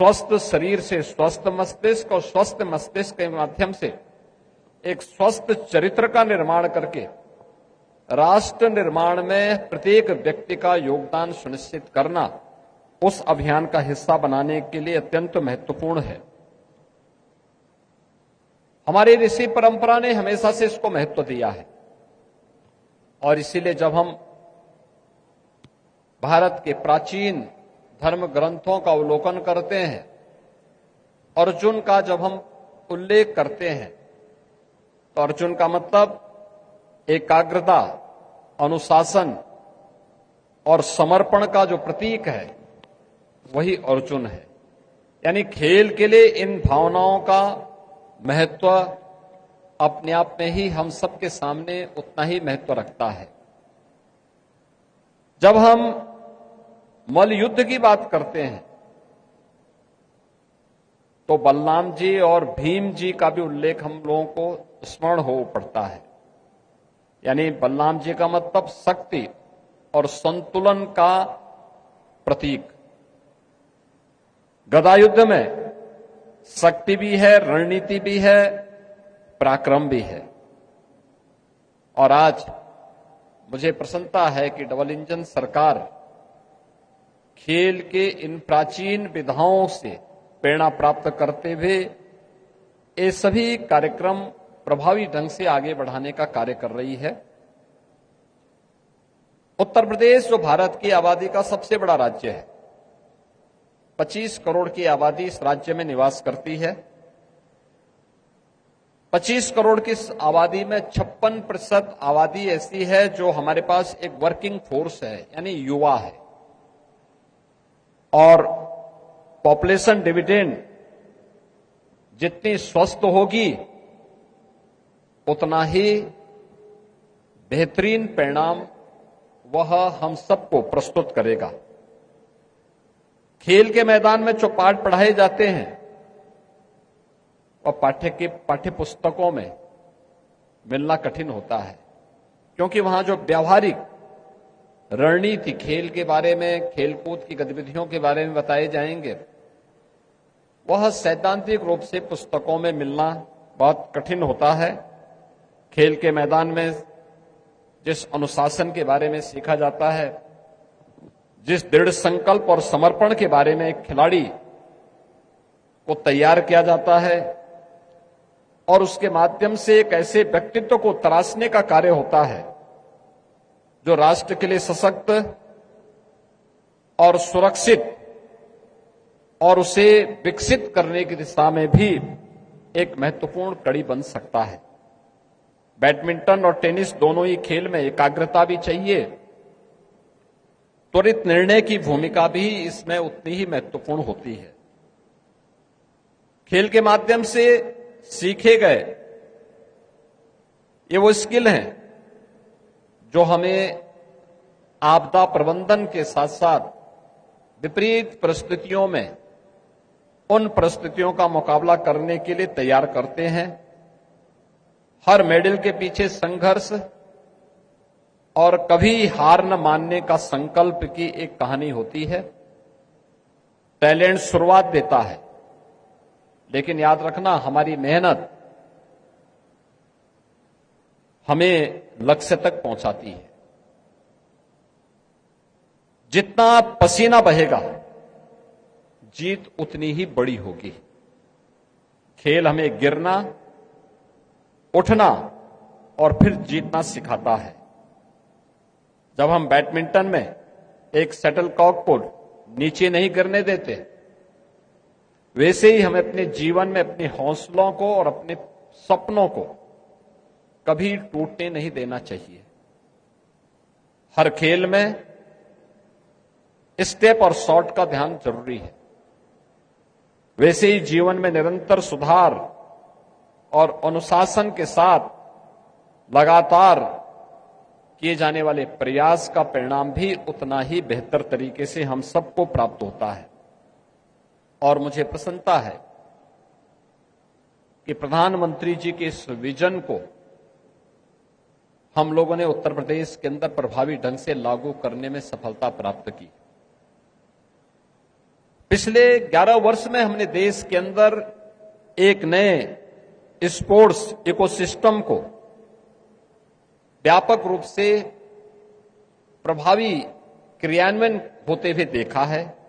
स्वस्थ शरीर से स्वस्थ मस्तिष्क और स्वस्थ मस्तिष्क के माध्यम से एक स्वस्थ चरित्र का निर्माण करके राष्ट्र निर्माण में प्रत्येक व्यक्ति का योगदान सुनिश्चित करना उस अभियान का हिस्सा बनाने के लिए अत्यंत महत्वपूर्ण है। हमारी ऋषि परंपरा ने हमेशा से इसको महत्व दिया है और इसीलिए जब हम भारत के प्राचीन धर्म ग्रंथों का अवलोकन करते हैं, अर्जुन का जब हम उल्लेख करते हैं तो अर्जुन का मतलब एकाग्रता, अनुशासन और समर्पण का जो प्रतीक है वही अर्जुन है। यानी खेल के लिए इन भावनाओं का महत्व अपने आप में ही हम सबके सामने उतना ही महत्व रखता है। जब हम मल्ल युद्ध की बात करते हैं तो बलराम जी और भीम जी का भी उल्लेख हम लोगों को स्मरण हो पड़ता है। यानी बलराम जी का मतलब शक्ति और संतुलन का प्रतीक। गदा युद्ध में शक्ति भी है, रणनीति भी है, पराक्रम भी है। और आज मुझे प्रसन्नता है कि डबल इंजन सरकार खेल के इन प्राचीन विधाओं से प्रेरणा प्राप्त करते हुए ये सभी कार्यक्रम प्रभावी ढंग से आगे बढ़ाने का कार्य कर रही है। उत्तर प्रदेश जो भारत की आबादी का सबसे बड़ा राज्य है, 25 करोड़ की आबादी इस राज्य में निवास करती है। 25 करोड़ की आबादी में 56% आबादी ऐसी है जो हमारे पास एक वर्किंग फोर्स है, यानी युवा है। और पॉपुलेशन डिविडेंड जितनी स्वस्थ होगी उतना ही बेहतरीन परिणाम वह हम सबको प्रस्तुत करेगा। खेल के मैदान में जो पाठ पढ़ाए जाते हैं और पाठ्य पुस्तकों में मिलना कठिन होता है, क्योंकि वहां जो व्यावहारिक रणनीति खेल के बारे में, खेलकूद की गतिविधियों के बारे में बताए जाएंगे, वह सैद्धांतिक रूप से पुस्तकों में मिलना बहुत कठिन होता है। खेल के मैदान में जिस अनुशासन के बारे में सीखा जाता है, जिस दृढ़ संकल्प और समर्पण के बारे में एक खिलाड़ी को तैयार किया जाता है और उसके माध्यम से एक ऐसे व्यक्तित्व को तराशने का कार्य होता है जो राष्ट्र के लिए सशक्त और सुरक्षित और उसे विकसित करने की दिशा में भी एक महत्वपूर्ण कड़ी बन सकता है। बैडमिंटन और टेनिस दोनों ही खेल में एकाग्रता भी चाहिए, त्वरित निर्णय की भूमिका भी इसमें उतनी ही महत्वपूर्ण होती है। खेल के माध्यम से सीखे गए ये वो स्किल हैं जो हमें आपदा प्रबंधन के साथ साथ विपरीत परिस्थितियों में उन परिस्थितियों का मुकाबला करने के लिए तैयार करते हैं। हर मेडल के पीछे संघर्ष और कभी हार न मानने का संकल्प की एक कहानी होती है। टैलेंट शुरुआत देता है, लेकिन याद रखना हमारी मेहनत हमें लक्ष्य तक पहुंचाती है। जितना पसीना बहेगा जीत उतनी ही बड़ी होगी। खेल हमें गिरना, उठना और फिर जीतना सिखाता है। जब हम बैडमिंटन में एक शटलकॉक को नीचे नहीं गिरने देते, वैसे ही हमें अपने जीवन में अपने हौसलों को और अपने सपनों को कभी टूटने नहीं देना चाहिए। हर खेल में स्टेप और शॉट का ध्यान जरूरी है। वैसे ही जीवन में निरंतर सुधार और अनुशासन के साथ लगातार किए जाने वाले प्रयास का परिणाम भी उतना ही बेहतर तरीके से हम सबको प्राप्त होता है। और मुझे प्रसन्नता है कि प्रधानमंत्री जी के इस विजन को हम लोगों ने उत्तर प्रदेश के अंदर प्रभावी ढंग से लागू करने में सफलता प्राप्त की। पिछले 11 वर्ष में हमने देश के अंदर एक नए स्पोर्ट्स इकोसिस्टम को व्यापक रूप से प्रभावी क्रियान्वयन होते हुए देखा है।